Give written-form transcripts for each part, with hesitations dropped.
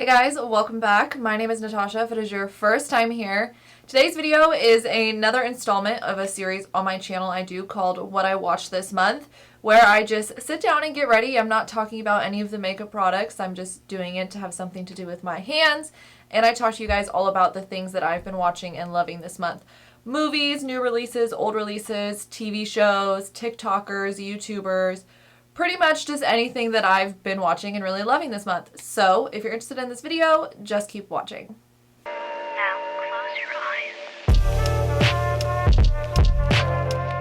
guys, welcome back. My name is Natasha. If it is your first time here, today's video is another installment of a series on my channel I do called What I Watched This Month, where I just sit down and get ready. I'm not talking about any of the makeup products. I'm just doing it to have something to do with my hands, and I talk to you guys all about the things that I've been watching and loving this month. Movies, new releases, old releases, TV shows, TikTokers, YouTubers, pretty much just anything that I've been watching and really loving this month. So if you're interested in this video, just keep watching. Now close your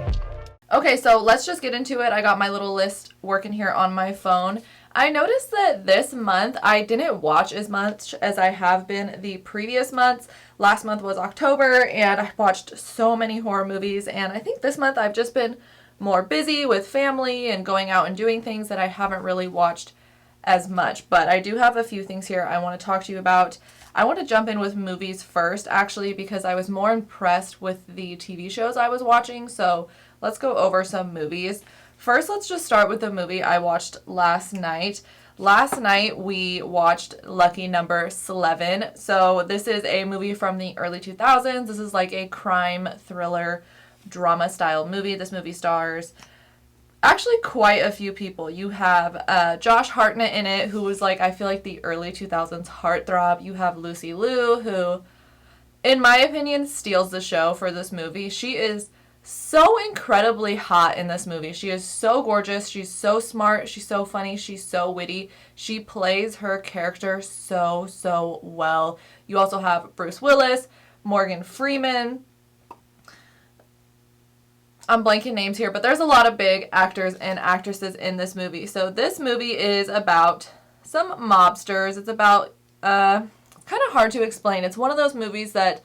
eyes. Okay, so let's just get into it. I got my little list working here on my phone. I noticed that this month I didn't watch as much as I have been the previous months. Last month was October and I watched so many horror movies, and I think this month I've just been more busy with family and going out and doing things that I haven't really watched as much. But I do have a few things here I want to talk to you about. I want to jump in with movies first, actually, because I was more impressed with the TV shows I was watching. So let's go over some movies. First, let's just start with the movie I watched last night. Last night we watched Lucky Number Sleven. So this is a movie from the early 2000s. This is like a crime thriller drama style movie. This movie stars actually quite a few people. You have Josh Hartnett in it, who was like, I feel like the early 2000s heartthrob. You have Lucy Liu, who in my opinion steals the show for this movie. She is so incredibly hot in this movie. She is so gorgeous. She's so smart. She's so funny. She's so witty. She plays her character so well. You also have Bruce Willis, Morgan Freeman. I'm blanking names here, but there's a lot of big actors and actresses in this movie. So this movie is about some mobsters. It's about, kind of hard to explain. It's one of those movies that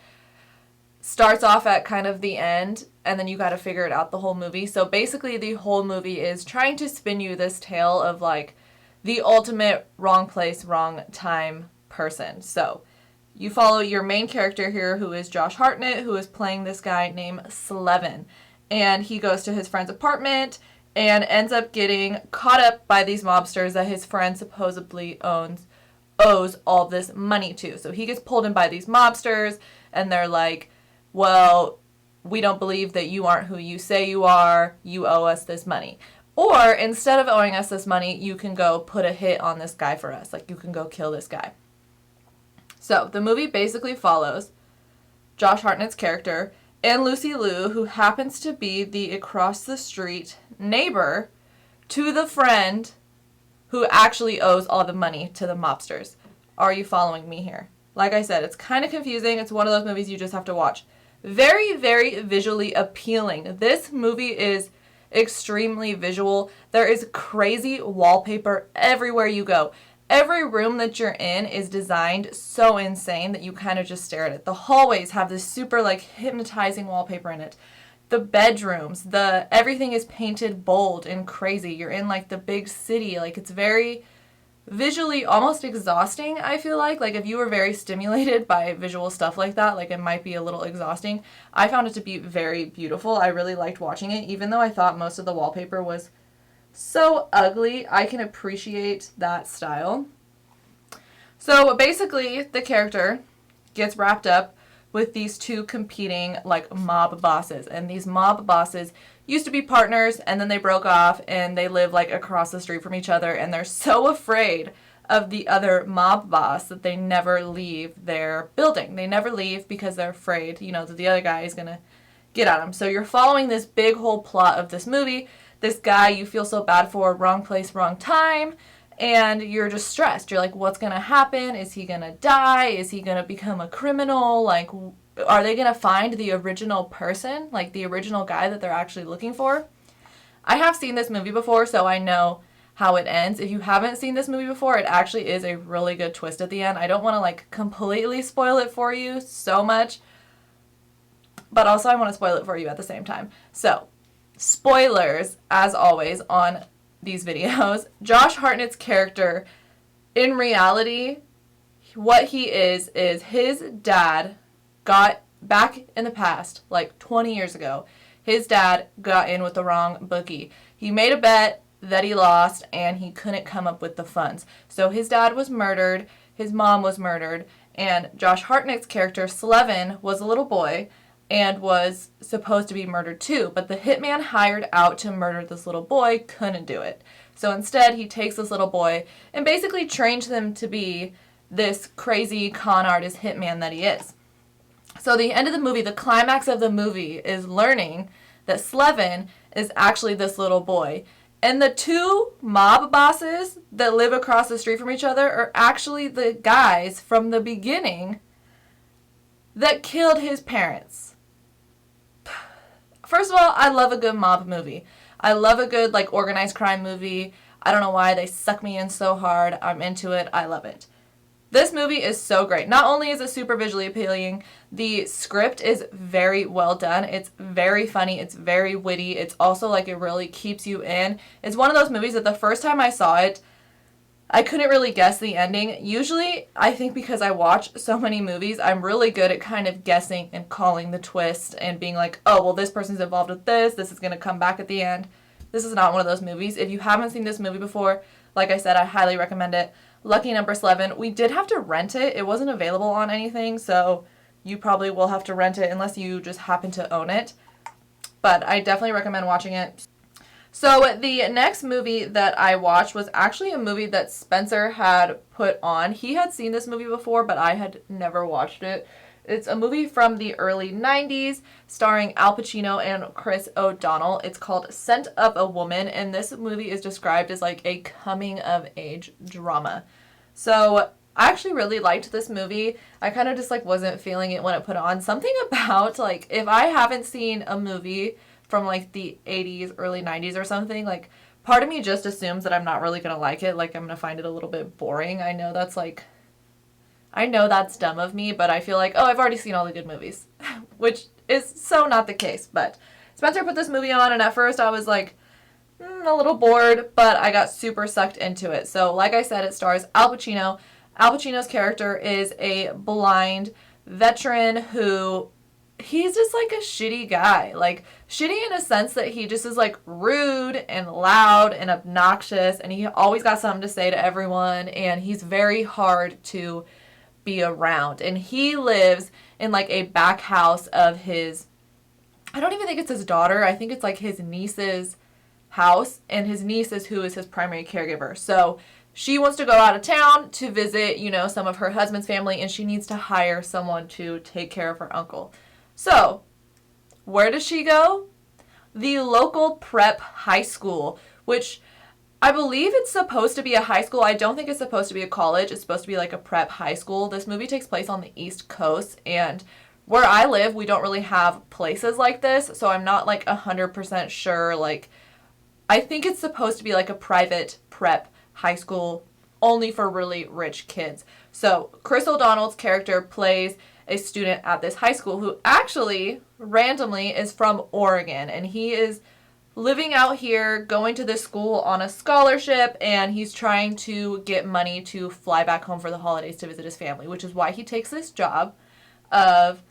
starts off at kind of the end, and then you got to figure it out the whole movie. So basically the whole movie is trying to spin you this tale of like the ultimate wrong place, wrong time person. So you follow your main character here, who is Josh Hartnett, who is playing this guy named Sleven. And he goes to his friend's apartment and ends up getting caught up by these mobsters that his friend supposedly owes all this money to. So he gets pulled in by these mobsters, and they're like, well, we don't believe that you aren't who you say you are. You owe us this money. Or instead of owing us this money, you can go put a hit on this guy for us. Like, you can go kill this guy. So the movie basically follows Josh Hartnett's character and Lucy Liu, who happens to be the across the street neighbor to the friend who actually owes all the money to the mobsters. Are you following me here? Like I said, it's kind of confusing. It's one of those movies you just have to watch. Very, very visually appealing. This movie is extremely visual. There is crazy wallpaper everywhere you go. Every room that you're in is designed so insane that you kind of just stare at it. The hallways have this super like hypnotizing wallpaper in it. The bedrooms, everything is painted bold and crazy. You're in like the big city. Like, it's very visually almost exhausting, I feel like. Like, if you were very stimulated by visual stuff like that, like, it might be a little exhausting. I found it to be very beautiful. I really liked watching it, even though I thought most of the wallpaper was so ugly. I can appreciate that style. So basically the character gets wrapped up with these two competing like mob bosses, and these mob bosses used to be partners, and then they broke off and they live like across the street from each other, and they're so afraid of the other mob boss that they never leave their building. They never leave because they're afraid, you know, that the other guy is gonna get at them. So you're following this big whole plot of this movie. This guy you feel so bad for, wrong place, wrong time, and you're just stressed. You're like, what's going to happen? Is he going to die? Is he going to become a criminal? Like, are they going to find the original person, like the original guy that they're actually looking for? I have seen this movie before, so I know how it ends. If you haven't seen this movie before, it actually is a really good twist at the end. I don't want to like completely spoil it for you so much, but also I want to spoil it for you at the same time. So, spoilers, as always, on these videos. Josh Hartnett's character, in reality, what he is his dad got, back in the past, like 20 years ago, his dad got in with the wrong bookie. He made a bet that he lost, and he couldn't come up with the funds. So his dad was murdered. his mom was murdered, and Josh Hartnett's character, Sleven, was a little boy and was supposed to be murdered too, but the hitman hired out to murder this little boy couldn't do it. So instead, he takes this little boy and basically trains him to be this crazy con artist hitman that he is. So the end of the movie, the climax of the movie, is learning that Sleven is actually this little boy. And the two mob bosses that live across the street from each other are actually the guys from the beginning that killed his parents. First of all, I love a good mob movie. I love a good, like, organized crime movie. I don't know why, they suck me in so hard. I'm into it. I love it. This movie is so great. Not only is it super visually appealing, the script is very well done. It's very funny. It's very witty. It's also, like, it really keeps you in. It's one of those movies that the first time I saw it, I couldn't really guess the ending. Usually, I think because I watch so many movies, I'm really good at kind of guessing and calling the twist and being like, oh, well, this person's involved with this. This is going to come back at the end. This is not one of those movies. If you haven't seen this movie before, like I said, I highly recommend it. Lucky number Sleven. We did have to rent it. It wasn't available on anything, so you probably will have to rent it unless you just happen to own it. But I definitely recommend watching it. So the next movie that I watched was actually a movie that Spencer had put on. He had seen this movie before, but I had never watched it. It's a movie from the early 90s starring Al Pacino and Chris O'Donnell. It's called Scent of a Woman, and this movie is described as like a coming-of-age drama. So I actually really liked this movie. I kind of just like wasn't feeling it when it put on. Something about like if I haven't seen a movie from like the 80s, early 90s or something, like part of me just assumes that I'm not really going to like it. Like I'm going to find it a little bit boring. I know that's dumb of me, but I feel like, oh, I've already seen all the good movies, which is so not the case. But Spencer put this movie on, and at first I was like, a little bored, but I got super sucked into it. So like I said, it stars Al Pacino. Al Pacino's character is a blind veteran who, he's just like a shitty guy. Like, shitty in a sense that he just is like rude and loud and obnoxious, and he always got something to say to everyone, and he's very hard to be around. And he lives in like a back house of his, I don't even think it's his daughter, I think it's like his niece's house, and his niece is who is his primary caregiver. So she wants to go out of town to visit, you know, some of her husband's family, and she needs to hire someone to take care of her uncle. So where does she go? The local prep high school, which I believe it's supposed to be a high school. I don't think it's supposed to be a college. It's supposed to be like a prep high school. This movie takes place on the East Coast, and where I live, we don't really have places like this, so I'm not like 100% sure. Like, I think it's supposed to be like a private prep high school only for really rich kids. So Chris O'Donnell's character plays a student at this high school who actually randomly is from Oregon, and he is living out here, going to this school on a scholarship, and he's trying to get money to fly back home for the holidays to visit his family, which is why he takes this job of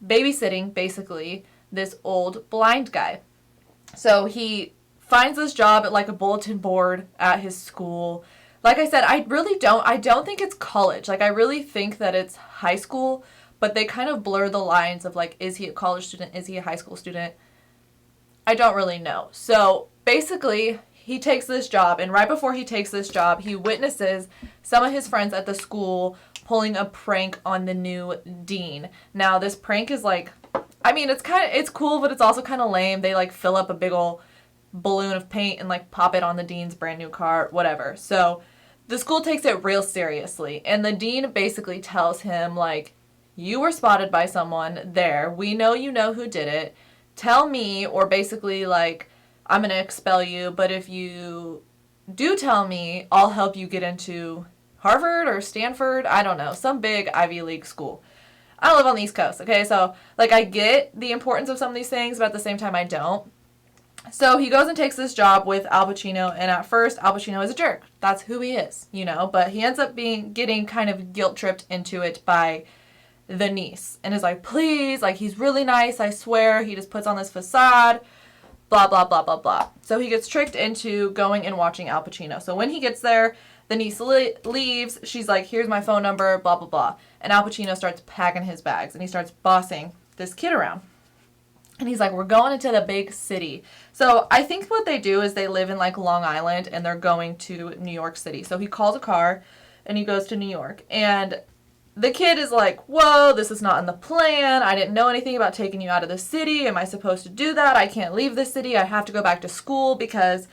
babysitting, basically, this old blind guy. So he finds this job at like a bulletin board at his school. Like I said, I don't think it's college. Like, I really think that it's high school, but they kind of blur the lines of like, is he a college student? Is he a high school student? I don't really know. So basically, he takes this job, and right before he takes this job, he witnesses some of his friends at the school pulling a prank on the new dean. Now, this prank is like, I mean, it's cool, but it's also kind of lame. They like fill up a big ol' balloon of paint and like pop it on the dean's brand new car, whatever. So the school takes it real seriously, and the dean basically tells him like, you were spotted by someone there. We know you know who did it. Tell me, or basically like, I'm going to expel you, but if you do tell me, I'll help you get into Harvard or Stanford, I don't know, some big Ivy League school. I don't live on the East Coast, okay? So, like, I get the importance of some of these things, but at the same time, I don't. So he goes and takes this job with Al Pacino, and at first, Al Pacino is a jerk. That's who he is, you know? But he ends up getting kind of guilt-tripped into it by the niece, and is like, please, like, he's really nice, I swear, he just puts on this facade, blah, blah, blah, blah, blah. So he gets tricked into going and watching Al Pacino. So when he gets there, The niece leaves. She's like, here's my phone number, blah, blah, blah. And Al Pacino starts packing his bags, and he starts bossing this kid around. And he's like, we're going into the big city. So I think what they do is they live in like Long Island, and they're going to New York City. So he calls a car, and he goes to New York. And the kid is like, whoa, this is not in the plan. I didn't know anything about taking you out of the city. Am I supposed to do that? I can't leave the city. I have to go back to school, because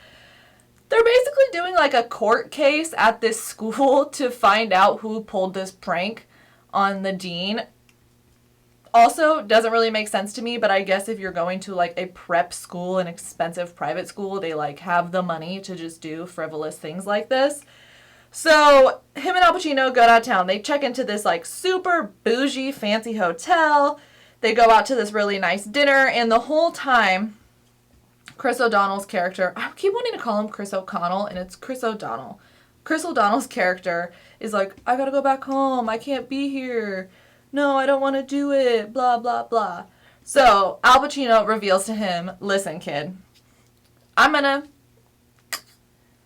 they're basically doing like a court case at this school to find out who pulled this prank on the dean. Also, doesn't really make sense to me, but I guess if you're going to like a prep school, an expensive private school, they like have the money to just do frivolous things like this. So him and Al Pacino go out of town. They check into this like super bougie fancy hotel. They go out to this really nice dinner, and the whole time, Chris O'Donnell's character, I keep wanting to call him Chris O'Connell, and it's Chris O'Donnell. Chris O'Donnell's character is like, I gotta go back home. I can't be here. No, I don't want to do it, blah, blah, blah. So Al Pacino reveals to him, listen, kid, I'm gonna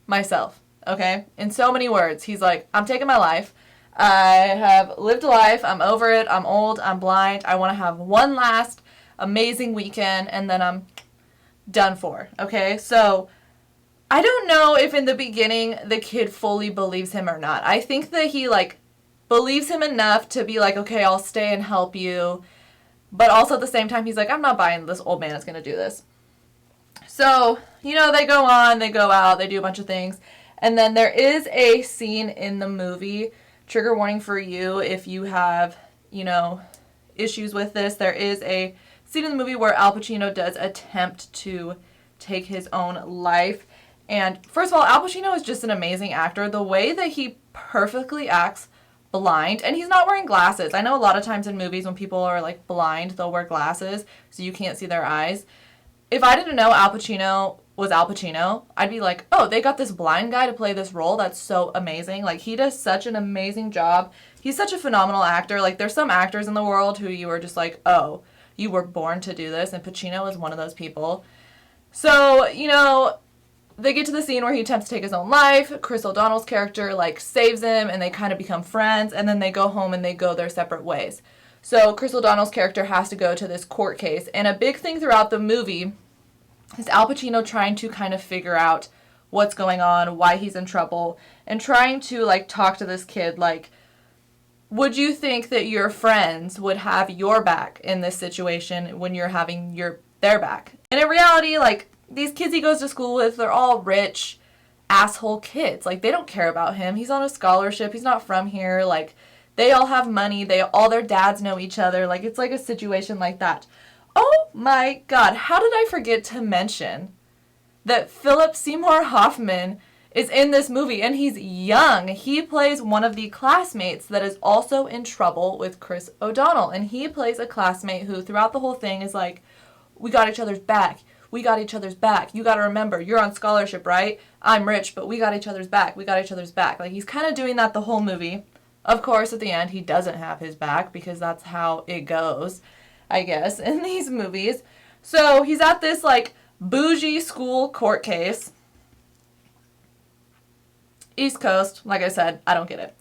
myself, okay? In so many words, he's like, I'm taking my life. I have lived a life. I'm over it. I'm old. I'm blind. I want to have one last amazing weekend, and then I'm done for, okay? So I don't know if in the beginning the kid fully believes him or not. I think that he, like, believes him enough to be like, okay, I'll stay and help you. But also at the same time, he's like, I'm not buying this old man is going to do this. So, you know, they go on, they go out, they do a bunch of things. And then there is a scene in the movie, trigger warning for you if you have, you know, issues with this. There is a scene in the movie where Al Pacino does attempt to take his own life. And first of all, Al Pacino is just an amazing actor. The way that he perfectly acts blind, and he's not wearing glasses. I know a lot of times in movies when people are like blind, they'll wear glasses so you can't see their eyes. If I didn't know Al Pacino was Al Pacino, I'd be like, oh, they got this blind guy to play this role. That's so amazing. Like, he does such an amazing job. He's such a phenomenal actor. Like, there's some actors in the world who you are just like, oh, you were born to do this, and Pacino is one of those people. So, you know, they get to the scene where he attempts to take his own life. Chris O'Donnell's character, like, saves him, and they kind of become friends, and then they go home and they go their separate ways. So Chris O'Donnell's character has to go to this court case, and a big thing throughout the movie is Al Pacino trying to kind of figure out what's going on, why he's in trouble, and trying to, like, talk to this kid, like, would you think that your friends would have your back in this situation when you're having their back? And in reality, like, these kids he goes to school with, they're all rich, asshole kids. Like, they don't care about him. He's on a scholarship. He's not from here. Like, they all have money. All their dads know each other. Like, it's like a situation like that. Oh my God. How did I forget to mention that Philip Seymour Hoffman is in this movie, and he's young. He plays one of the classmates that is also in trouble with Chris O'Donnell, and he plays a classmate who throughout the whole thing is like, we got each other's back. We got each other's back. You got to remember, you're on scholarship, right? I'm rich, but we got each other's back. We got each other's back. Like, he's kind of doing that the whole movie. Of course, at the end, he doesn't have his back because that's how it goes, I guess, in these movies. So he's at this, like, bougie school court case. East Coast, like I said, I don't get it.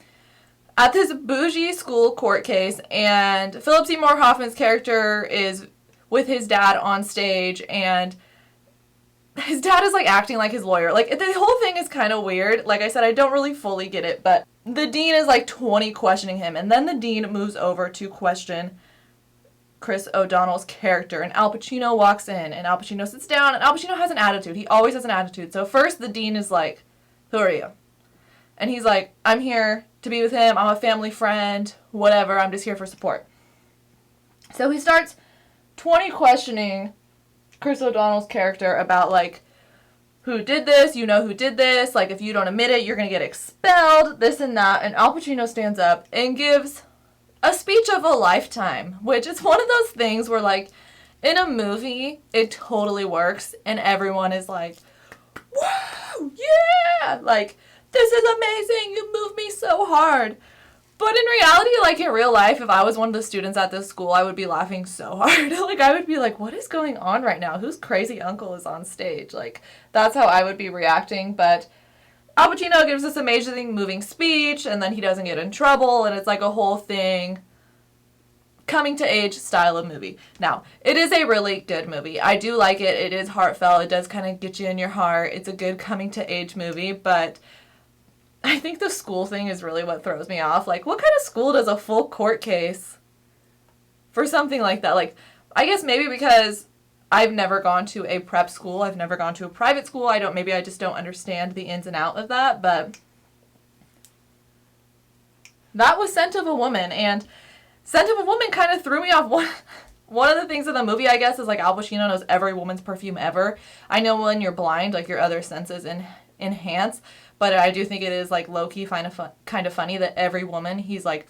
At this bougie school court case, and Philip Seymour Hoffman's character is with his dad on stage, and his dad is, like, acting like his lawyer. Like, the whole thing is kind of weird. Like I said, I don't really fully get it, but the dean is, like, 20 questioning him, and then the dean moves over to question Chris O'Donnell's character, and Al Pacino walks in, and Al Pacino sits down, and Al Pacino has an attitude. He always has an attitude. So first the dean is like, who are you? And he's like, I'm here to be with him. I'm a family friend, whatever. I'm just here for support. So he starts 20 questioning Chris O'Donnell's character about, like, who did this, you know who did this, like, if you don't admit it, you're going to get expelled, this and that. And Al Pacino stands up and gives a speech of a lifetime, which is one of those things where, like, in a movie, it totally works, and everyone is like, woo, yeah, like, this is amazing, you move me so hard. But in reality, like, in real life, if I was one of the students at this school, I would be laughing so hard. Like, I would be like, what is going on right now? Whose crazy uncle is on stage? Like, that's how I would be reacting. But Al Pacino gives this amazing moving speech, and then he doesn't get in trouble, and it's like a whole thing. Coming to age style of movie. Now, it is a really good movie. I do like it. It is heartfelt. It does kind of get you in your heart. It's a good coming to age movie, but I think the school thing is really what throws me off. Like, what kind of school does a full court case for something like that? Like, I guess maybe because I've never gone to a prep school. I've never gone to a private school. Maybe I just don't understand the ins and out of that, but that was Scent of a Woman, and Scent of a Woman kind of threw me off. One of the things in the movie, I guess, is like Al Pacino knows every woman's perfume ever. I know when you're blind, like your other senses enhance, but I do think it is like low-key kind of funny that every woman, he's like,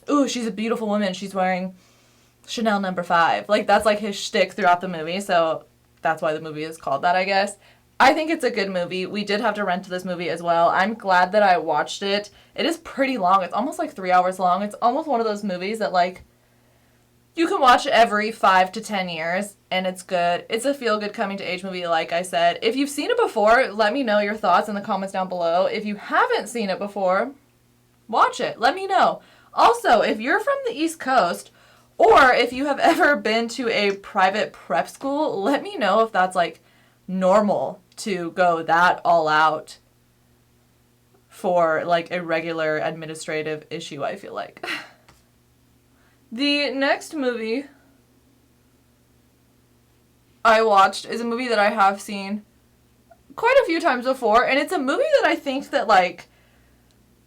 ooh, she's a beautiful woman. She's wearing Chanel No. 5. Like, that's like his shtick throughout the movie, so that's why the movie is called that, I guess. I think it's a good movie. We did have to rent this movie as well. I'm glad that I watched it. It is pretty long. It's almost like 3 hours long. It's almost one of those movies that, like, you can watch every 5 to 10 years, and it's good. It's a feel-good coming-to-age movie, like I said. If you've seen it before, let me know your thoughts in the comments down below. If you haven't seen it before, watch it. Let me know. Also, if you're from the East Coast, or if you have ever been to a private prep school, let me know if that's, like, normal to go that all out for, like, a regular administrative issue, I feel like. The next movie I watched is a movie that I have seen quite a few times before, and it's a movie that I think that, like,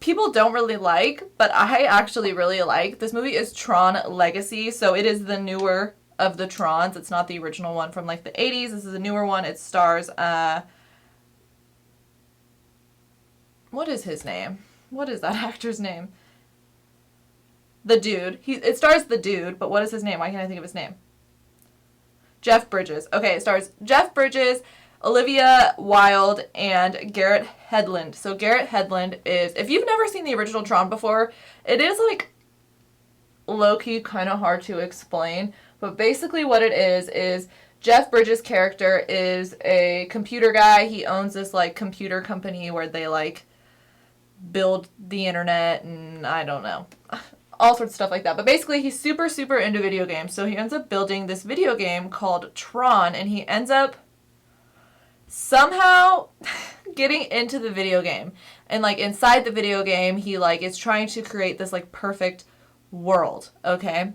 people don't really like, but I actually really like. This movie is Tron Legacy, so it is the newer of the Trons. It's not the original one from, like, the 80s. This is a newer one. It stars, what is his name? What is that actor's name? The dude. It stars the dude, but what is his name? Why can't I think of his name? Jeff Bridges. Okay, it stars Jeff Bridges, Olivia Wilde, and Garrett Hedlund. So Garrett Hedlund is, if you've never seen the original Tron before, it is, like, low-key kind of hard to explain. But basically what it is Jeff Bridges' character is a computer guy. He owns this, like, computer company where they, like, build the internet and I don't know. All sorts of stuff like that. But basically, he's super, super into video games. So he ends up building this video game called Tron, and he ends up somehow getting into the video game. And, like, inside the video game, he, like, is trying to create this, like, perfect world, okay?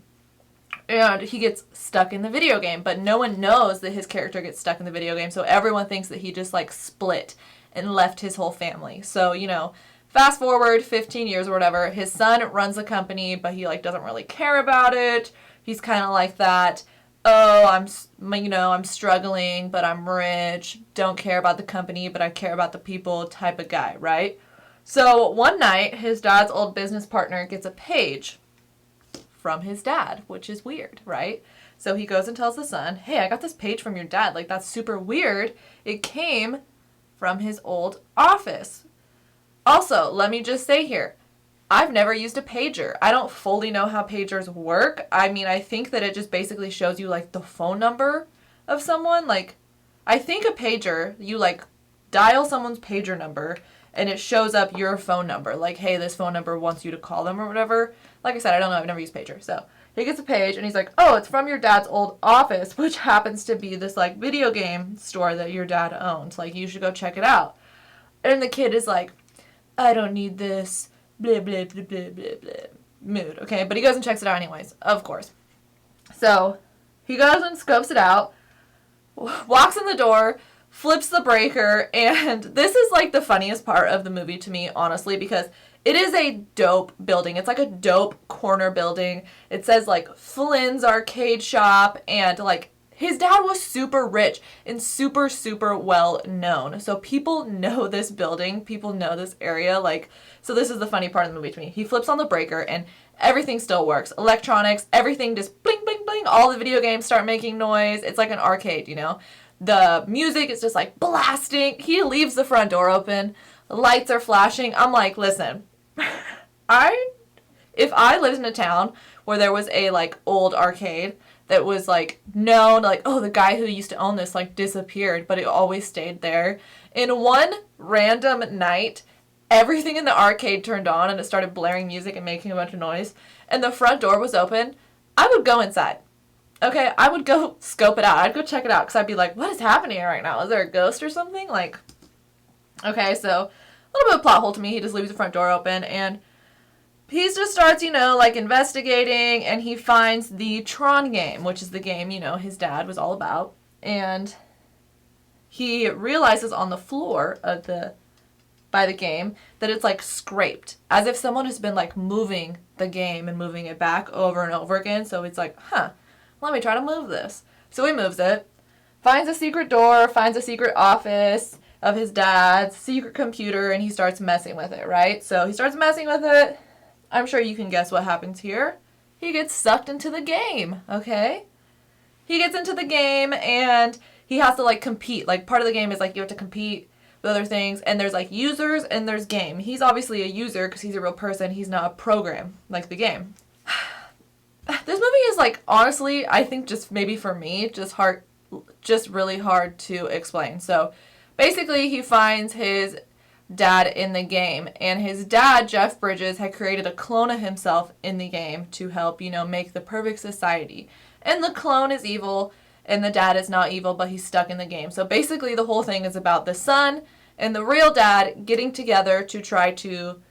And he gets stuck in the video game, but no one knows that his character gets stuck in the video game, so everyone thinks that he just, like, split and left his whole family. So, you know, fast forward 15 years or whatever, his son runs a company, but he, like, doesn't really care about it. He's kind of like that, oh, I'm struggling, but I'm rich, don't care about the company, but I care about the people type of guy, right? So one night, his dad's old business partner gets a page from his dad, which is weird, right? So he goes and tells the son, hey, I got this page from your dad. Like, that's super weird. It came from his old office. Also, let me just say here, I've never used a pager. I don't fully know how pagers work. I mean, I think that it just basically shows you, like, the phone number of someone. Like, I think a pager, you, like, dial someone's pager number, and it shows up your phone number. Like, hey, this phone number wants you to call them or whatever. Like I said, I don't know. I've never used pager. So he gets a page, and he's like, oh, it's from your dad's old office, which happens to be this, like, video game store that your dad owns. Like, you should go check it out. And the kid is like, I don't need this, blah, blah, blah, blah, blah, blah, mood, okay? But he goes and checks it out anyways, of course. So he goes and scopes it out, walks in the door, flips the breaker, and this is, like, the funniest part of the movie to me, honestly, because it is a dope building. It's like a dope corner building. It says, like, Flynn's Arcade Shop, and, like, his dad was super rich and super, super well known. So people know this building. People know this area. Like, so this is the funny part of the movie to me. He flips on the breaker and everything still works. Electronics, everything just bling, bling, bling. All the video games start making noise. It's like an arcade, you know? The music is just, like, blasting. He leaves the front door open. The lights are flashing. I'm like, listen, I if I lived in a town where there was a, like, old arcade that was, like, known, like, oh, the guy who used to own this, like, disappeared, but it always stayed there. In one random night, everything in the arcade turned on and it started blaring music and making a bunch of noise, and the front door was open, I would go inside. Okay, I would go scope it out. I'd go check it out because I'd be like, what is happening right now? Is there a ghost or something? Like, okay, so a little bit of plot hole to me. He just leaves the front door open and he just starts, like, investigating, and he finds the Tron game, which is the game, his dad was all about. And he realizes on the floor of by the game that it's, like, scraped, as if someone has been, like, moving the game and moving it back over and over again. So it's like, let me try to move this. So he moves it, finds a secret door, finds a secret office of his dad's secret computer, and he starts messing with it, right? So he starts messing with it. I'm sure you can guess what happens here. He gets sucked into the game, okay? He gets into the game, and he has to, like, compete. Like, part of the game is, like, you have to compete with other things, and there's, like, users and there's game. He's obviously a user because he's a real person. He's not a program like the game. This movie is, like, honestly, I think just maybe for me, just really hard to explain. So, basically, he finds his dad in the game, and his dad, Jeff Bridges, had created a clone of himself in the game to help, make the perfect society. And the clone is evil, and the dad is not evil, but he's stuck in the game. So basically the whole thing is about the son and the real dad getting together to try to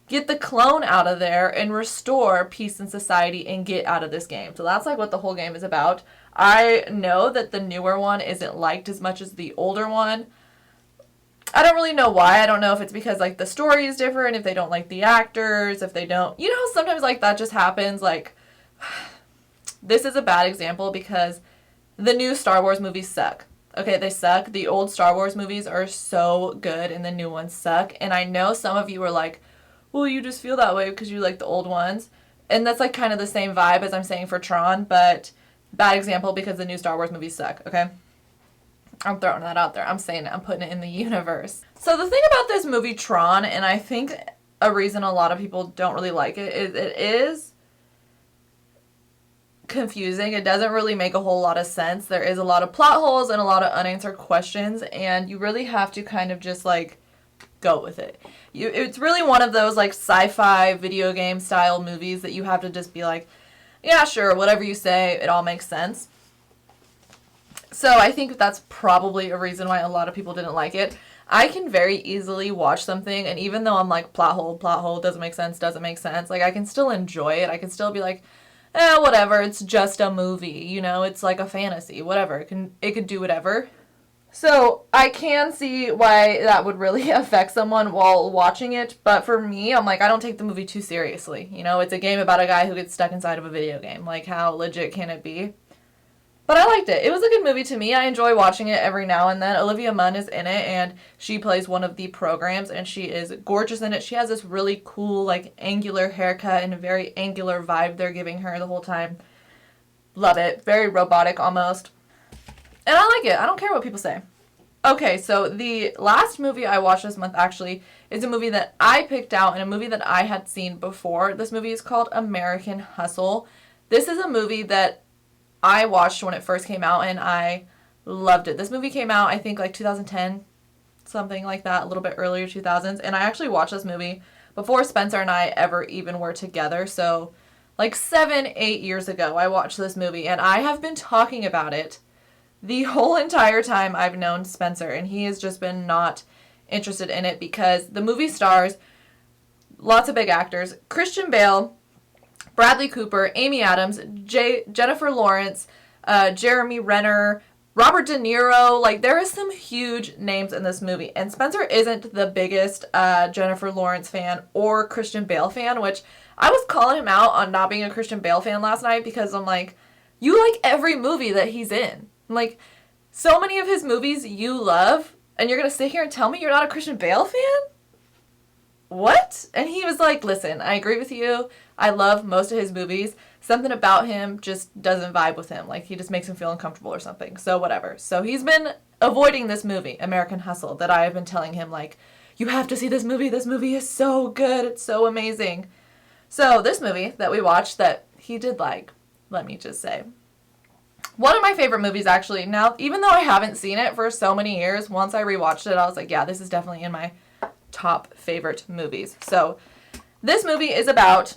get the clone out of there and restore peace in society and get out of this game. So that's, like, what the whole game is about. I know that the newer one isn't liked as much as the older one. I don't really know why. I don't know if it's because, like, the story is different, if they don't like the actors, if they don't... sometimes, like, that just happens. Like, this is a bad example because the new Star Wars movies suck. Okay, they suck. The old Star Wars movies are so good and the new ones suck. And I know some of you are like, well, you just feel that way because you like the old ones. And that's, like, kind of the same vibe as I'm saying for Tron, but bad example because the new Star Wars movies suck, okay? I'm throwing that out there. I'm saying it. I'm putting it in the universe. So the thing about this movie Tron, and I think a reason a lot of people don't really like it, is it is confusing. It doesn't really make a whole lot of sense. There is a lot of plot holes and a lot of unanswered questions, and you really have to kind of just, like, go with it. It's really one of those, like, sci-fi video game style movies that you have to just be like, yeah, sure, whatever you say, it all makes sense. So I think that's probably a reason why a lot of people didn't like it. I can very easily watch something, and even though I'm like, plot hole, doesn't make sense, like, I can still enjoy it. I can still be like, whatever, it's just a movie, it's like a fantasy, whatever. It could do whatever. So I can see why that would really affect someone while watching it, but for me, I'm like, I don't take the movie too seriously. It's a game about a guy who gets stuck inside of a video game. Like, how legit can it be? But I liked it. It was a good movie to me. I enjoy watching it every now and then. Olivia Munn is in it, and she plays one of the programs, and she is gorgeous in it. She has this really cool, like, angular haircut and a very angular vibe they're giving her the whole time. Love it. Very robotic almost. And I like it. I don't care what people say. Okay, so the last movie I watched this month, actually, is a movie that I picked out and a movie that I had seen before. This movie is called American Hustle. This is a movie that I watched when it first came out, and I loved it. This movie came out, I think, like 2010, something like that, a little bit earlier 2000s, and I actually watched this movie before Spencer and I ever even were together, so like 7-8 years ago I watched this movie, and I have been talking about it the whole entire time I've known Spencer, and he has just been not interested in it because the movie stars lots of big actors: Christian Bale, Bradley Cooper, Amy Adams, Jennifer Lawrence, Jeremy Renner, Robert De Niro. Like, there is some huge names in this movie. And Spencer isn't the biggest Jennifer Lawrence fan or Christian Bale fan, which I was calling him out on not being a Christian Bale fan last night because I'm like, you like every movie that he's in. I'm like, so many of his movies you love, and you're going to sit here and tell me you're not a Christian Bale fan? What? And he was like, listen, I agree with you. I love most of his movies. Something about him just doesn't vibe with him. Like, he just makes him feel uncomfortable or something. So whatever. So he's been avoiding this movie, American Hustle, that I have been telling him, like, you have to see this movie. This movie is so good. It's so amazing. So this movie that we watched that he did like, let me just say, one of my favorite movies actually. Now, even though I haven't seen it for so many years, once I rewatched it, I was like, yeah, this is definitely in my top favorite movies. So this movie is about,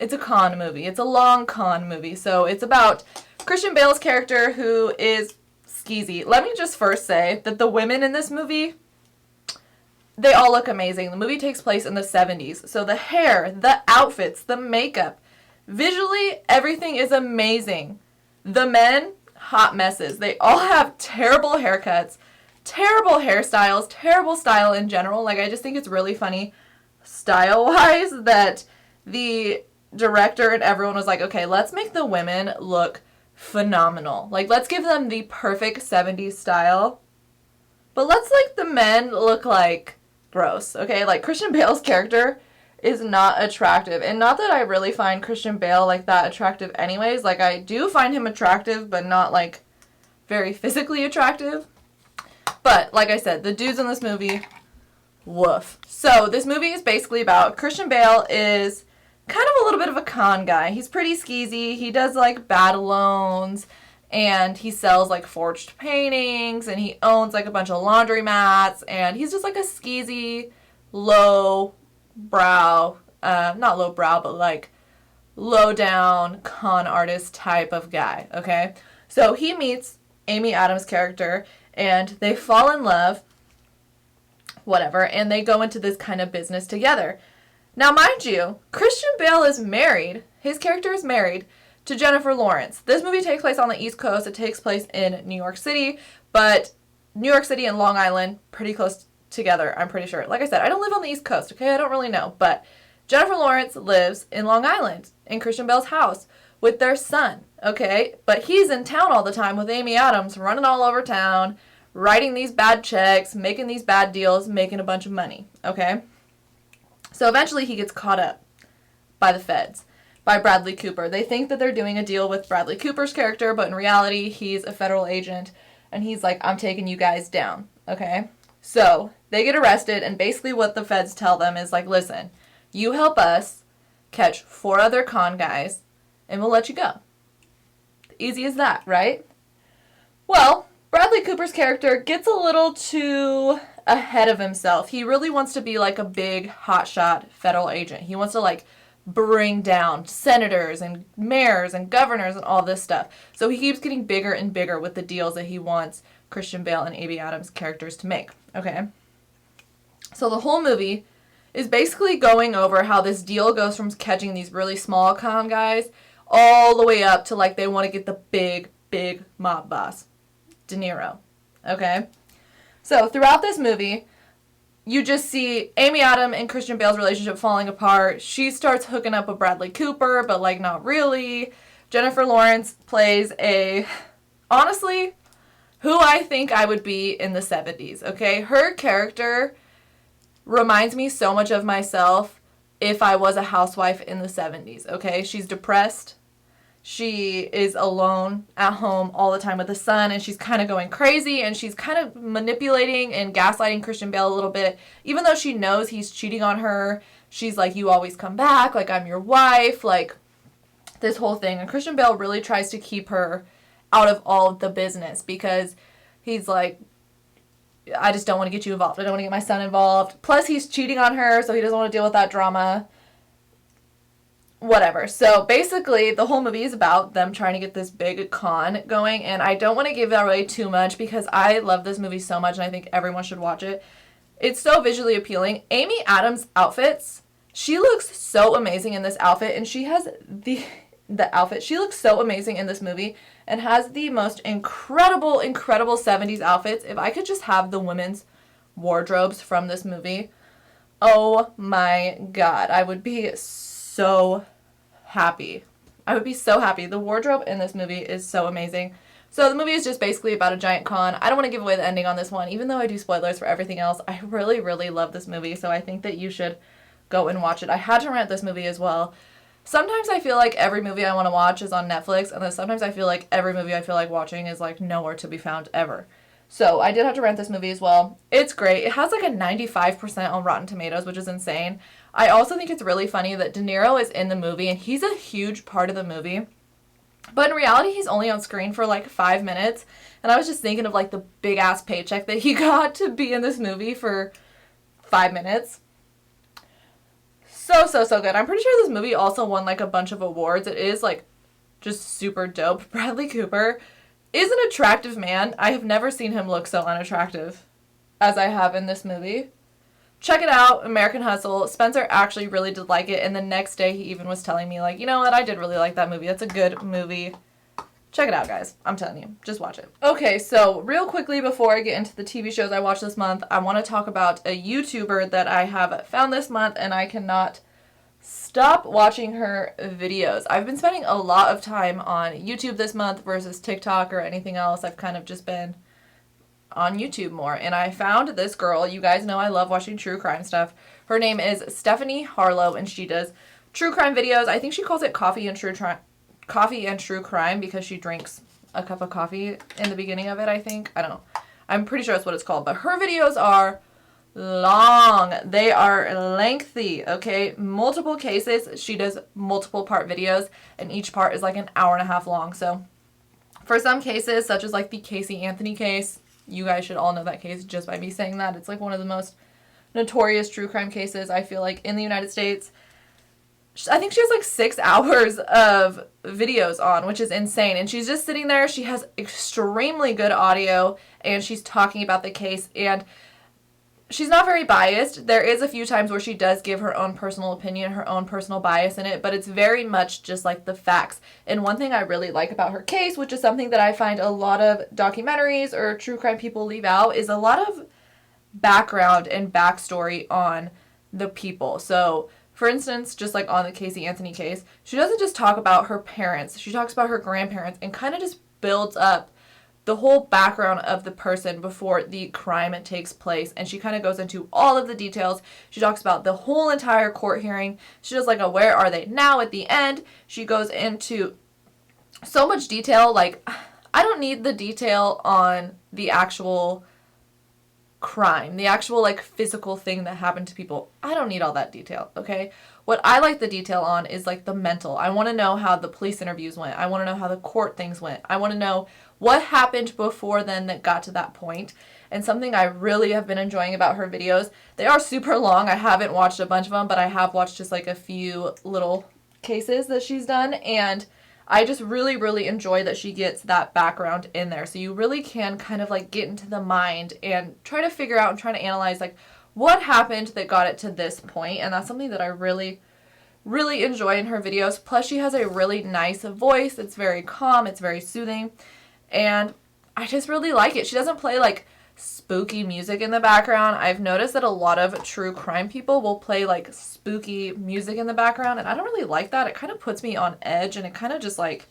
it's a con movie. It's a long con movie. So it's about Christian Bale's character who is skeezy. Let me just first say that the women in this movie, they all look amazing. The movie takes place in the 70s. So the hair, the outfits, the makeup, visually, everything is amazing. The men, hot messes. They all have terrible haircuts, terrible hairstyles, terrible style in general. Like, I just think it's really funny style-wise that the director and everyone was like, okay, let's make the women look phenomenal. Like, let's give them the perfect 70s style. But let's, like, the men look like gross, okay? Like, Christian Bale's character is not attractive. And not that I really find Christian Bale, like, that attractive anyways. Like, I do find him attractive, but not, like, very physically attractive. But, like I said, the dudes in this movie, woof. So, this movie is basically about Christian Bale is kind of a little bit of a con guy. He's pretty skeezy. He does, like, bad loans, and he sells, like, forged paintings, and he owns, like, a bunch of laundromats, and he's just, like, a skeezy, low brow, not low brow, but like low down con artist type of guy, okay? So he meets Amy Adams' character and they fall in love, whatever, and they go into this kind of business together. Now, mind you, Christian Bale is married, his character is married to Jennifer Lawrence. This movie takes place on the East Coast. It takes place in New York City, but New York City and Long Island, pretty close together, I'm pretty sure. Like I said, I don't live on the East Coast, okay? I don't really know. But Jennifer Lawrence lives in Long Island, in Christian Bale's house, with their son, okay? But he's in town all the time with Amy Adams, running all over town, writing these bad checks, making these bad deals, making a bunch of money, okay? So eventually he gets caught up by the feds, by Bradley Cooper. They think that they're doing a deal with Bradley Cooper's character, but in reality, he's a federal agent, and he's like, I'm taking you guys down, okay? So they get arrested, and basically what the feds tell them is like, listen, you help us catch 4 other con guys, and we'll let you go. Easy as that, right? Well, Bradley Cooper's character gets a little too ahead of himself. He really wants to be like a big hotshot federal agent. He wants to like bring down senators and mayors and governors and all this stuff. So he keeps getting bigger and bigger with the deals that he wants Christian Bale and Amy Adams characters to make. Okay? So the whole movie is basically going over how this deal goes from catching these really small con guys all the way up to like they want to get the big mob boss, De Niro. Okay? So throughout this movie, you just see Amy Adams and Christian Bale's relationship falling apart. She starts hooking up with Bradley Cooper, but like not really. Jennifer Lawrence plays honestly, who I think I would be in the 70s, okay? Her character reminds me so much of myself if I was a housewife in the 70s, okay? She's depressed. She is alone at home all the time with the son, and she's kind of going crazy, and she's kind of manipulating and gaslighting Christian Bale a little bit. Even though she knows he's cheating on her, she's like, you always come back, like, I'm your wife, like, this whole thing. And Christian Bale really tries to keep her out of all of the business because he's like, I just don't want to get you involved. I don't want to get my son involved. Plus, he's cheating on her, so he doesn't want to deal with that drama. Whatever. So basically, the whole movie is about them trying to get this big con going, and I don't want to give that away too much because I love this movie so much, and I think everyone should watch it. It's so visually appealing. Amy Adams' outfits, she looks so amazing in this outfit, and she has the outfit. She looks so amazing in this movie and has the most incredible 70s outfits. If I could just have the women's wardrobes from this movie, oh my god, I would be so happy. I would be so happy. The wardrobe in this movie is so amazing. So the movie is just basically about a giant con. I don't want to give away the ending on this one, even though I do spoilers for everything else. I really, really love this movie, so I think that you should go and watch it. I had to rent this movie as well. Sometimes I feel like every movie I want to watch is on Netflix, and then sometimes I feel like every movie I feel like watching is like nowhere to be found ever. So I did have to rent this movie as well. It's great. It has like a 95% on Rotten Tomatoes, which is insane. I also think it's really funny that De Niro is in the movie, and he's a huge part of the movie. But in reality, he's only on screen for like 5 minutes. And I was just thinking of like the big ass paycheck that he got to be in this movie for 5 minutes. So good. I'm pretty sure this movie also won like a bunch of awards. It is like just super dope. Bradley Cooper is an attractive man. I have never seen him look so unattractive as I have in this movie. Check it out, American Hustle. Spencer actually really did like it, and the next day he even was telling me, like, you know what, I did really like that movie. That's a good movie. Check it out, guys. I'm telling you. Just watch it. Okay, so real quickly before I get into the TV shows I watched this month, I want to talk about a YouTuber that I have found this month, and I cannot stop watching her videos. I've been spending a lot of time on YouTube this month versus TikTok or anything else. I've kind of just been on YouTube more, and I found this girl. You guys know I love watching true crime stuff. Her name is Stephanie Harlow, and she does true crime videos. I think she calls it coffee and true crime because she drinks a cup of coffee in the beginning of it, I think. I don't know. I'm pretty sure that's what it's called, but her videos are long. They are lengthy, okay? Multiple cases. She does multiple part videos, and each part is like an hour and a half long. So for some cases, such as like the Casey Anthony case, you guys should all know that case just by me saying that. It's like one of the most notorious true crime cases, I feel like, in the United States. I think she has like 6 hours of videos on, which is insane. And she's just sitting there. She has extremely good audio, and she's talking about the case. And she's not very biased. There is a few times where she does give her own personal opinion, her own personal bias in it, but it's very much just like the facts. And one thing I really like about her case, which is something that I find a lot of documentaries or true crime people leave out, is a lot of background and backstory on the people. So, for instance, just like on the Casey Anthony case, she doesn't just talk about her parents. She talks about her grandparents and kind of just builds up the whole background of the person before the crime takes place. And she kind of goes into all of the details. She talks about the whole entire court hearing. She does like a where are they now at the end. She goes into so much detail. Like, I don't need the detail on the actual crime, the actual like physical thing that happened to people. I don't need all that detail, okay? What I like the detail on is like the mental. I want to know how the police interviews went. I want to know how the court things went. I want to know what happened before then that got to that point. And something I really have been enjoying about her videos, they are super long. I haven't watched a bunch of them, but I have watched just like a few little cases that she's done, and I just really, really enjoy that she gets that background in there. So you really can kind of like get into the mind and try to figure out and try to analyze like what happened that got it to this point. And that's something that I really, really enjoy in her videos. Plus she has a really nice voice. It's very calm. It's very soothing. And I just really like it. She doesn't play like spooky music in the background. I've noticed that a lot of true crime people will play like spooky music in the background, and I don't really like that. It kind of puts me on edge, and it kind of just like,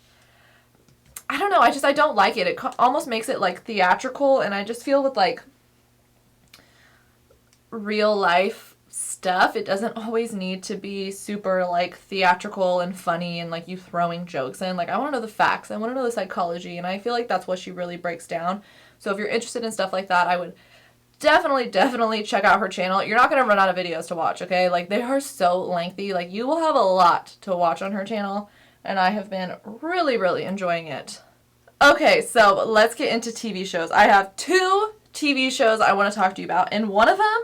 I don't know, I don't like it. It almost makes it like theatrical, and I just feel with like real life stuff, it doesn't always need to be super like theatrical and funny and like you throwing jokes in. Like, I want to know the facts. I want to know the psychology, and I feel like that's what she really breaks down. So if you're interested in stuff like that, I would definitely check out her channel. You're not going to run out of videos to watch, okay? Like, they are so lengthy. Like, you will have a lot to watch on her channel, and I have been really, really enjoying it. Okay, so let's get into TV shows. I have 2 TV shows I want to talk to you about, and one of them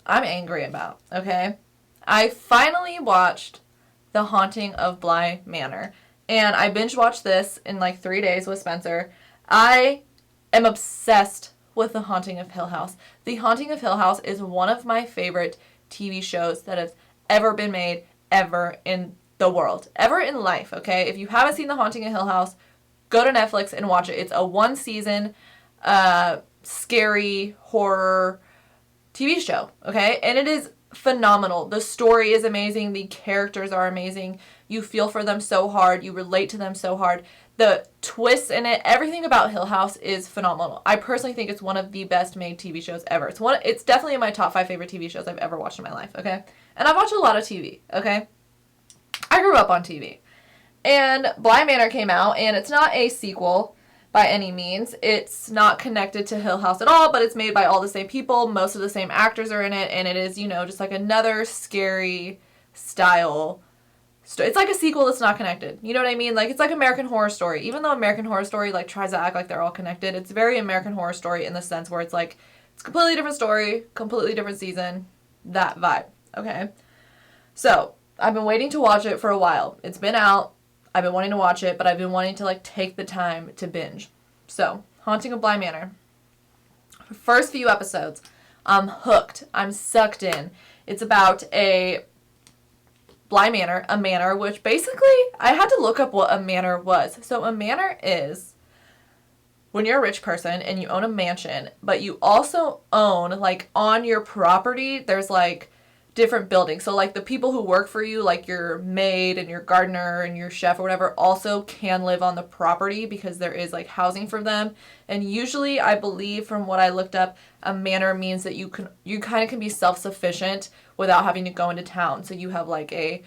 I'm angry about, okay? I finally watched The Haunting of Bly Manor. And I binge watched this in like 3 days with Spencer. I am obsessed with The Haunting of Hill House. The Haunting of Hill House is one of my favorite TV shows that has ever been made, ever in the world. Ever in life, okay? If you haven't seen The Haunting of Hill House, go to Netflix and watch it. It's a 1-season scary horror TV show, okay? And it is phenomenal. The story is amazing. The characters are amazing. You feel for them so hard. You relate to them so hard. The twists in it, everything about Hill House is phenomenal. I personally think it's one of the best made TV shows ever. It's definitely in my top 5 favorite TV shows I've ever watched in my life, okay? And I've watched a lot of TV, okay? I grew up on TV. And Bly Manor came out, and it's not a sequel, by any means. It's not connected to Hill House at all, but it's made by all the same people. Most of the same actors are in it, and it is, you know, just like another scary style. It's like a sequel that's not connected. You know what I mean? Like, it's like American Horror Story. Even though American Horror Story, like, tries to act like they're all connected, it's very American Horror Story in the sense where it's like, it's a completely different story, completely different season, that vibe, okay? So, I've been waiting to watch it for a while. It's been out. I've been wanting to watch it, but I've been wanting to, like, take the time to binge. So, Haunting of Bly Manor. First few episodes, I'm hooked. I'm sucked in. It's about a Bly Manor, a manor, which basically, I had to look up what a manor was. So, a manor is when you're a rich person and you own a mansion, but you also own, like, on your property, there's, like, different buildings. So, like, the people who work for you, like your maid and your gardener and your chef or whatever, also can live on the property because there is, like, housing for them. And usually, I believe from what I looked up, a manor means that you kind of can be self-sufficient without having to go into town. So you have, like, a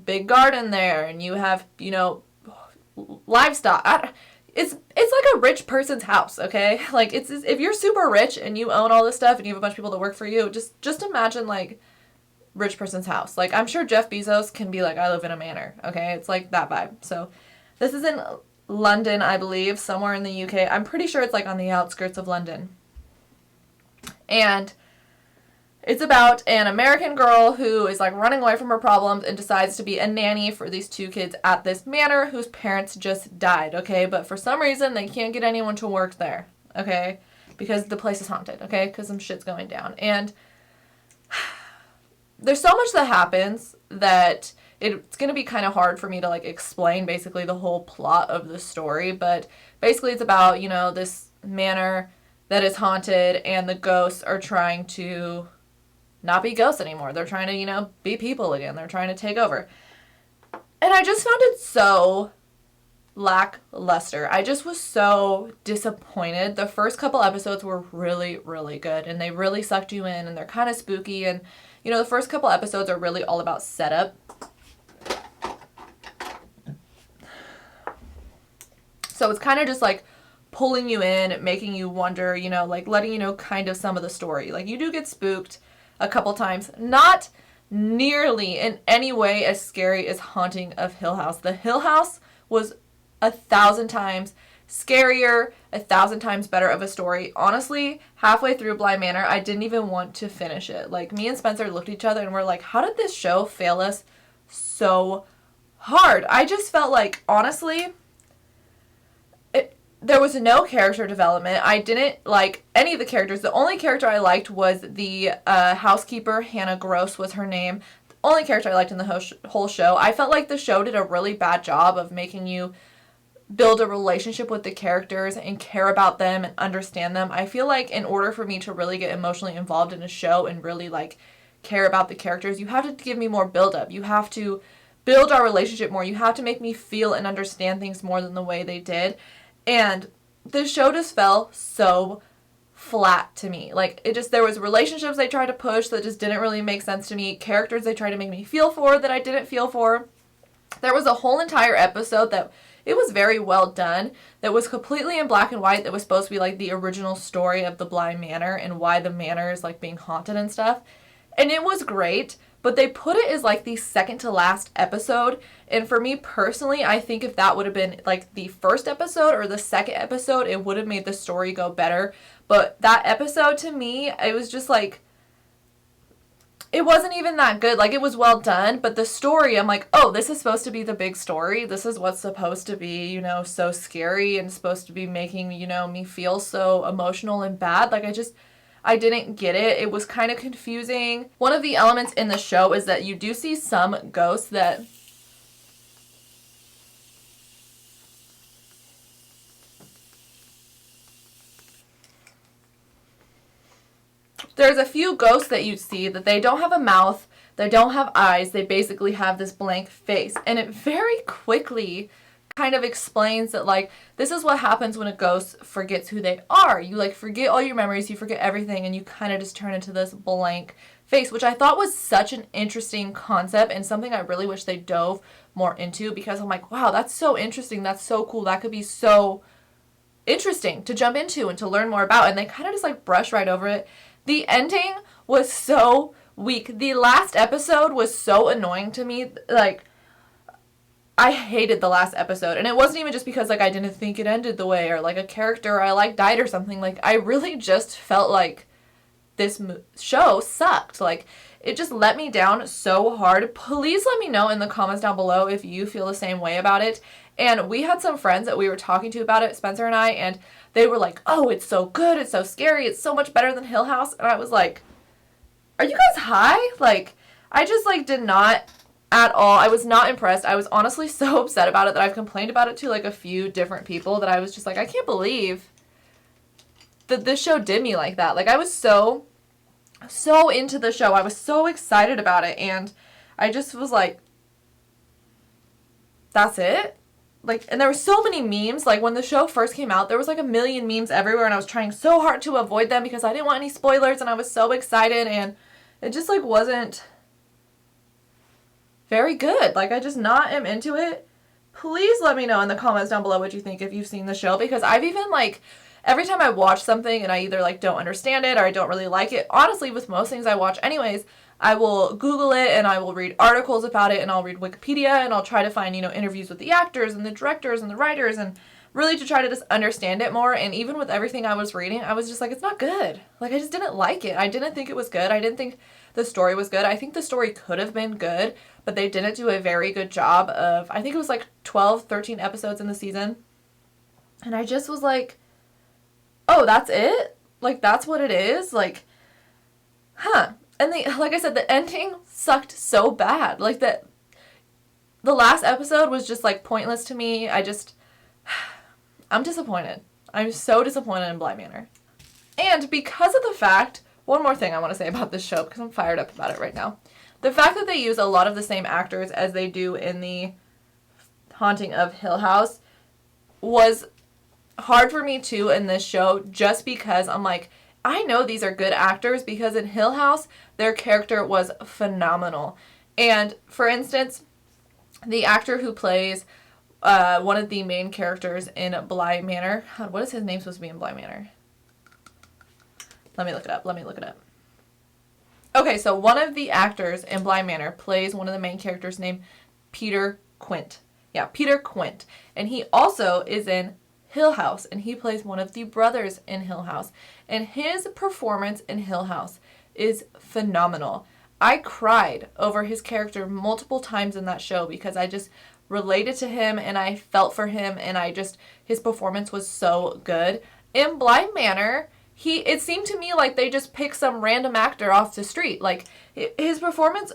big garden there, and you have, you know, livestock. It's like a rich person's house, okay? Like, it's if you're super rich and you own all this stuff and you have a bunch of people that work for you, just imagine, like, rich person's house. Like, I'm sure Jeff Bezos can be like, I live in a manor, okay? It's like that vibe. So this is in London, I believe, somewhere in the UK. I'm pretty sure it's, like, on the outskirts of London. And it's about an American girl who is, like, running away from her problems and decides to be a nanny for these two kids at this manor whose parents just died, okay? But for some reason, they can't get anyone to work there, okay? Because the place is haunted, okay? Because some shit's going down. And there's so much that happens that it's going to be kind of hard for me to, like, explain basically the whole plot of the story. But basically it's about, you know, this manor that is haunted and the ghosts are trying to not be ghosts anymore. They're trying to, you know, be people again. They're trying to take over. And I just found it so lackluster. I just was so disappointed. The first couple episodes were really, really good, and they really sucked you in, and they're kind of spooky, and, you know, the first couple episodes are really all about setup. So it's kind of just, like, pulling you in, making you wonder, you know, like, letting you know kind of some of the story. Like, you do get spooked a couple times. Not nearly in any way as scary as Haunting of Hill House. The Hill House was 1,000 times scarier, 1,000 times better of a story. Honestly, halfway through Bly Manor, I didn't even want to finish it. Like, me and Spencer looked at each other and were like, how did this show fail us so hard? I just felt like, honestly, there was no character development. I didn't like any of the characters. The only character I liked was the housekeeper. Hannah Gross was her name. The only character I liked in the whole show. I felt like the show did a really bad job of making you build a relationship with the characters and care about them and understand them. I feel like in order for me to really get emotionally involved in a show and really, like, care about the characters, you have to give me more build-up. You have to build our relationship more. You have to make me feel and understand things more than the way they did. And the show just fell so flat to me. Like, there was relationships they tried to push that just didn't really make sense to me. Characters they tried to make me feel for that I didn't feel for. There was a whole entire episode that it was very well done, that was completely in black and white, that was supposed to be, like, the original story of the Bly Manor and why the manor is, like, being haunted and stuff. And it was great, but they put it as, like, the second to last episode. And for me personally, I think if that would have been, like, the first episode or the second episode, it would have made the story go better. But that episode, to me, it was just, like, it wasn't even that good. Like, it was well done, but the story, I'm like, oh, this is supposed to be the big story. This is what's supposed to be, you know, so scary and supposed to be making, you know, me feel so emotional and bad. Like, I didn't get it. It was kind of confusing. One of the elements in the show is that you do see some ghosts that there's a few ghosts that you see that they don't have a mouth, they don't have eyes, they basically have this blank face. And it very quickly kind of explains that, like, this is what happens when a ghost forgets who they are. You, like, forget all your memories, you forget everything, and you kind of just turn into this blank face, which I thought was such an interesting concept and something I really wish they dove more into, because I'm like, wow, that's so interesting, that's so cool, that could be so interesting to jump into and to learn more about, and they kind of just like brush right over it. The ending was so weak. The last episode was so annoying to me. Like, I hated the last episode, and it wasn't even just because like I didn't think it ended the way, or like a character I like died or something. Like, I really just felt like this show sucked. Like, it just let me down so hard. Please let me know in the comments down below if you feel the same way about it. And we had some friends that we were talking to about it, Spencer and I, and they were like, oh, it's so good, it's so scary, it's so much better than Hill House. And I was like, are you guys high? Like, I just like did not at all. I was not impressed. I was honestly so upset about it that I've complained about it to like a few different people, that I was just like, I can't believe that this show did me like that. Like, I was so into the show. I was so excited about it, and I just was like, that's it? Like, and there were so many memes. Like, when the show first came out, there was like a million memes everywhere, and I was trying so hard to avoid them because I didn't want any spoilers, and I was so excited, and it just like wasn't very good. Like, I just not am into it. Please let me know in the comments down below what you think if you've seen the show, because I've even like, every time I watch something and I either like don't understand it or I don't really like it, honestly with most things I watch anyways, I will Google it and I will read articles about it, and I'll read Wikipedia, and I'll try to find, you know, interviews with the actors and the directors and the writers, and really to try to just understand it more. And even with everything I was reading, I was just like, it's not good. Like, I just didn't like it. I didn't think it was good. I didn't think the story was good. I think the story could have been good, but they didn't do a very good job of, I think it was like 12, 13 episodes in the season. And I just was like, oh, that's it? Like, that's what it is? Like, huh. And like I said, the ending sucked so bad. Like, the last episode was just like pointless to me. I'm disappointed. I'm so disappointed in Bly Manor. And because of the fact, one more thing I want to say about this show, because I'm fired up about it right now. The fact that they use a lot of the same actors as they do in the Haunting of Hill House was hard for me too in this show, just because I'm like, I know these are good actors, because in Hill House, their character was phenomenal. And for instance, the actor who plays one of the main characters in Bly Manor, what is his name supposed to be in Bly Manor? Let me look it up. Okay, so one of the actors in Bly Manor plays one of the main characters named Peter Quint. Yeah, Peter Quint. And he also is in Hill House, and he plays one of the brothers in Hill House. And his performance in Hill House is phenomenal. I cried over his character multiple times in that show because I just related to him and I felt for him, and his performance was so good. In Bly Manor, it seemed to me like they just picked some random actor off the street. Like, his performance,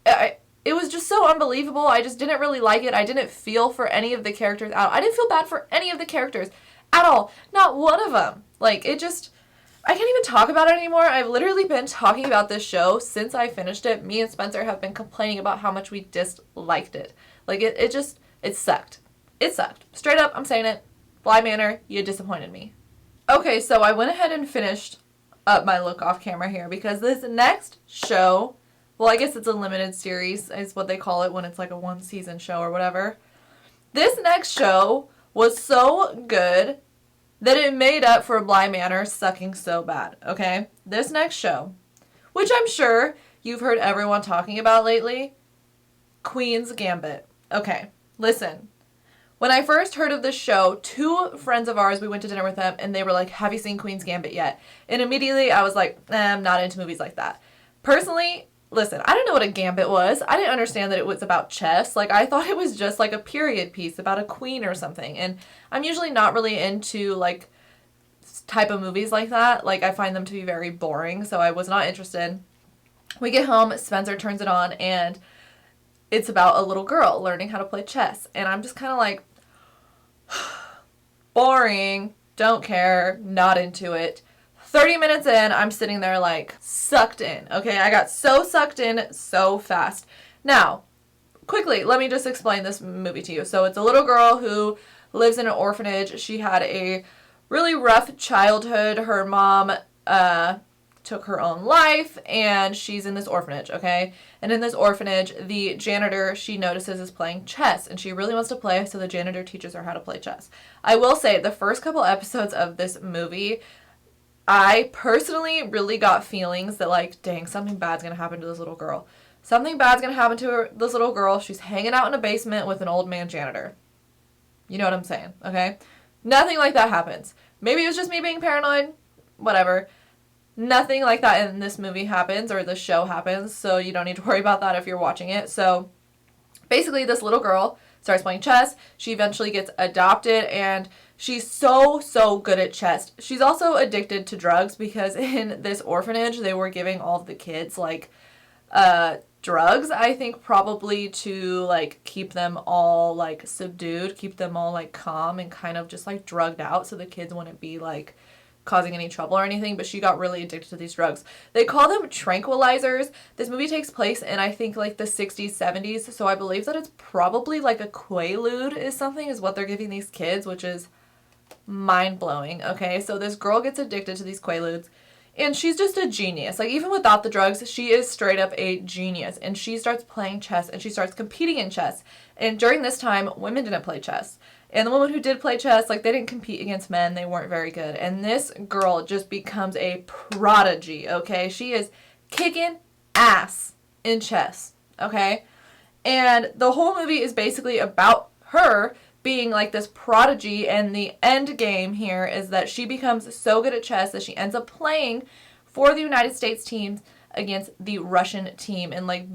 it was just so unbelievable. I just didn't really like it. I didn't feel for any of the characters at all. I didn't feel bad for any of the characters at all. Not one of them. Like, I can't even talk about it anymore. I've literally been talking about this show since I finished it. Me and Spencer have been complaining about how much we disliked it. Like, it sucked. It sucked. Straight up, I'm saying it. Bly Manor, you disappointed me. Okay, so I went ahead and finished up my look off camera here, because this next show, well, I guess it's a limited series is what they call it when it's like a one season show or whatever. This next show was so good that it made up for Bly Manor sucking so bad, okay? This next show, which I'm sure you've heard everyone talking about lately, Queen's Gambit. Okay, listen. When I first heard of this show, two friends of ours, we went to dinner with them, and they were like, have you seen Queen's Gambit yet? And immediately I was like, I'm not into movies like that. Personally, listen, I didn't know what a gambit was. I didn't understand that it was about chess. Like, I thought it was just like a period piece about a queen or something. And I'm usually not really into like type of movies like that. Like, I find them to be very boring, so I was not interested. We get home, Spencer turns it on, and it's about a little girl learning how to play chess. And I'm just kind of like, boring, don't care, not into it. 30 minutes in, I'm sitting there like sucked in. Okay, I got so sucked in so fast. Now, quickly, let me just explain this movie to you. So it's a little girl who lives in an orphanage. She had a really rough childhood. Her mom took her own life, and she's in this orphanage, okay? And in this orphanage, the janitor she notices is playing chess, and she really wants to play, so the janitor teaches her how to play chess. I will say, the first couple episodes of this movie, I personally really got feelings that, like, dang, something bad's gonna happen to this little girl. Something bad's gonna happen to her, this little girl. She's hanging out in a basement with an old man janitor. You know what I'm saying, okay? Nothing like that happens. Maybe it was just me being paranoid, whatever. Nothing like that in this movie happens, or this show happens, so you don't need to worry about that if you're watching it. So basically, this little girl starts playing chess. She eventually gets adopted, and she's so good at chess. She's also addicted to drugs, because in this orphanage, they were giving all of the kids, like, drugs, I think, probably to, like, keep them all, like, subdued, keep them all, like, calm and kind of just, like, drugged out so the kids wouldn't be, like, causing any trouble or anything. But she got really addicted to these drugs. They call them tranquilizers. This movie takes place in, I think, like, the 60s, 70s, so I believe that it's probably, like, a Quaalude is what they're giving these kids, which is mind-blowing, okay? So this girl gets addicted to these Quaaludes, and she's just a genius. Like, even without the drugs, she is straight up a genius. And she starts playing chess, and she starts competing in chess. And during this time, women didn't play chess. And the women who did play chess, like, they didn't compete against men. They weren't very good. And this girl just becomes a prodigy, okay? She is kicking ass in chess, okay? And the whole movie is basically about her being like this prodigy, and the end game here is that she becomes so good at chess that she ends up playing for the United States team against the Russian team, and like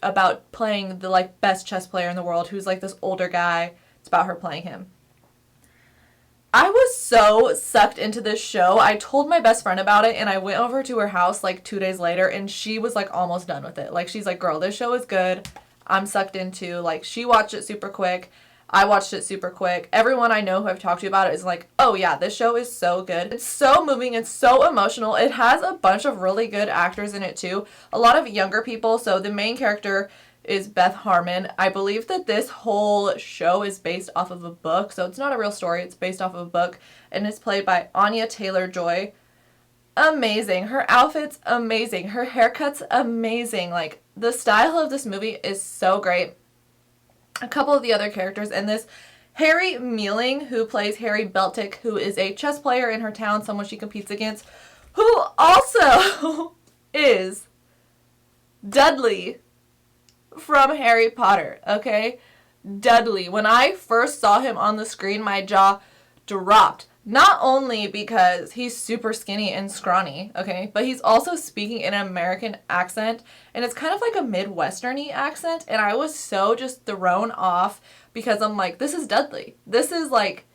about playing the like best chess player in the world, who's like this older guy. It's about her playing him. I was so sucked into this show. I told my best friend about it, and I went over to her house like 2 days later, and she was like almost done with it. Like, she's like, girl, this show is good. I'm sucked into. Like, she watched it super quick. I watched it super quick. Everyone I know who I've talked to about it is like, oh yeah, this show is so good. It's so moving. It's so emotional. It has a bunch of really good actors in it too. A lot of younger people. So the main character is Beth Harmon. I believe that this whole show is based off of a book. So it's not a real story. It's based off of a book. And it's played by Anya Taylor-Joy. Amazing. Her outfit's amazing. Her haircut's amazing. Like, the style of this movie is so great. A couple of the other characters in this, Harry Mealing, who plays Harry Beltic, who is a chess player in her town, someone she competes against, who also is Dudley from Harry Potter, okay? Dudley. When I first saw him on the screen, my jaw dropped. Not only because he's super skinny and scrawny, okay, but he's also speaking in an American accent, and it's kind of like a Midwestern-y accent, and I was so just thrown off because I'm like, this is Dudley. This is like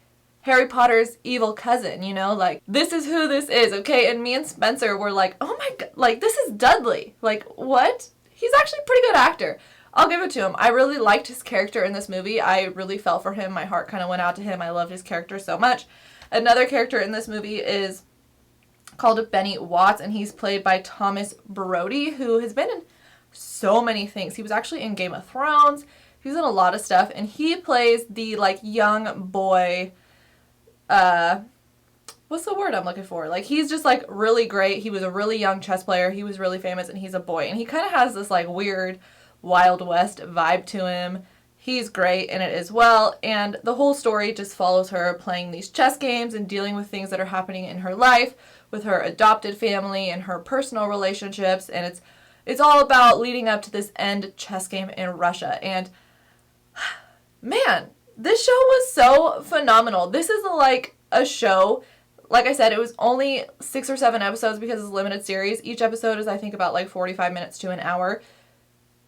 Harry Potter's evil cousin, you know? Like, this is who this is, okay? And me and Spencer were like, oh my god, like, this is Dudley. Like, what? He's actually a pretty good actor. I'll give it to him. I really liked his character in this movie. I really felt for him. My heart kind of went out to him. I loved his character so much. Another character in this movie is called Benny Watts, and he's played by Thomas Brody, who has been in so many things. He was actually in Game of Thrones. He's in a lot of stuff, and he plays the, like, young boy, what's the word I'm looking for? Like, he's just, like, really great. He was a really young chess player. He was really famous, and he's a boy. And he kind of has this, like, weird Wild West vibe to him. He's great in it as well, and the whole story just follows her playing these chess games and dealing with things that are happening in her life with her adopted family and her personal relationships, and it's all about leading up to this end chess game in Russia. And man, this show was so phenomenal. This is like a show, like I said, it was only 6 or 7 episodes because it's a limited series. Each episode is, I think, about like 45 minutes to an hour.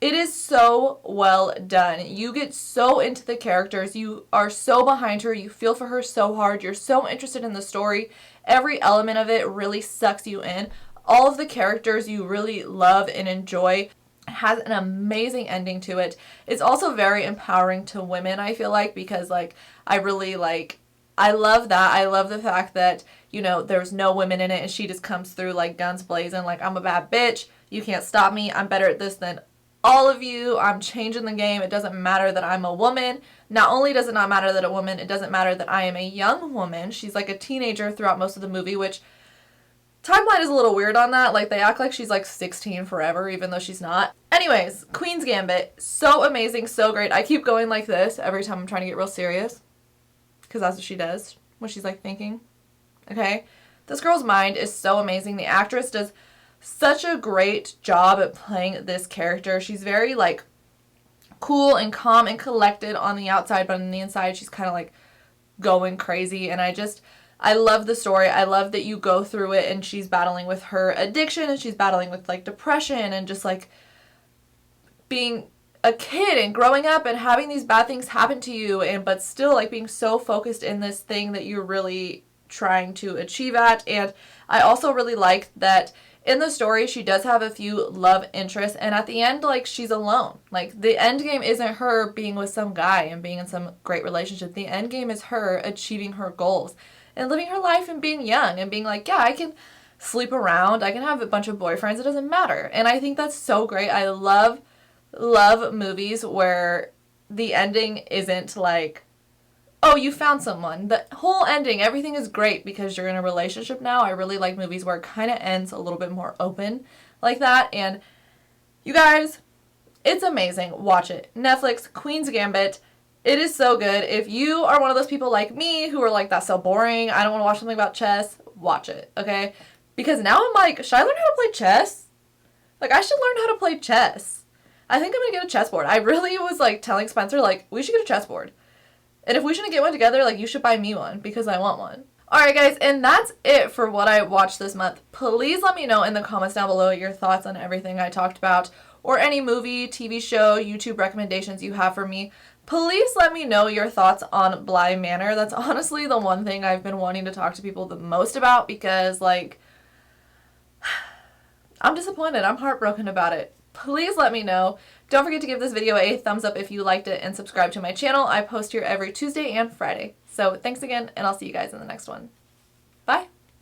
It is so well done. You get so into the characters. You are so behind her. You feel for her so hard. You're so interested in the story. Every element of it really sucks you in. All of the characters you really love and enjoy. It has an amazing ending to it. It's also very empowering to women, I feel like, because like I love that. I love the fact that, you know, there's no women in it and she just comes through like guns blazing, like, I'm a bad bitch. You can't stop me. I'm better at this than all of you. I'm changing the game. It doesn't matter that I'm a woman. Not only does it not matter that a woman, it doesn't matter that I am a young woman. She's like a teenager throughout most of the movie, which timeline is a little weird on that. Like, they act like she's like 16 forever, even though she's not. Anyways, Queen's Gambit. So amazing, so great. I keep going like this every time I'm trying to get real serious. Because that's what she does when she's like thinking. Okay? This girl's mind is so amazing. The actress does such a great job at playing this character. She's very like cool and calm and collected on the outside, but on the inside she's kind of like going crazy. And I love the story. I love that you go through it and she's battling with her addiction and she's battling with like depression and just like being a kid and growing up and having these bad things happen to you, and but still like being so focused in this thing that you're really trying to achieve at. And I also really like that in the story she does have a few love interests, and at the end like she's alone. Like, the end game isn't her being with some guy and being in some great relationship. The end game is her achieving her goals and living her life and being young and being like, yeah, I can sleep around, I can have a bunch of boyfriends, it doesn't matter. And I think that's so great. I love movies where the ending isn't like, oh, you found someone. The whole ending, everything is great because you're in a relationship now. I really like movies where it kind of ends a little bit more open like that. And you guys, it's amazing. Watch it. Netflix, Queen's Gambit. It is so good. If you are one of those people like me who are like, that's so boring, I don't want to watch something about chess, watch it, okay? Because now I'm like, should I learn how to play chess? Like, I should learn how to play chess. I think I'm going to get a chessboard. I really was like telling Spencer, like, we should get a chessboard. And if we shouldn't get one together, like, you should buy me one because I want one. Alright guys, and that's it for what I watched this month. Please let me know in the comments down below your thoughts on everything I talked about, or any movie, TV show, YouTube recommendations you have for me. Please let me know your thoughts on Bly Manor. That's honestly the one thing I've been wanting to talk to people the most about because, like, I'm disappointed. I'm heartbroken about it. Please let me know. Don't forget to give this video a thumbs up if you liked it and subscribe to my channel. I post here every Tuesday and Friday. So thanks again, and I'll see you guys in the next one. Bye!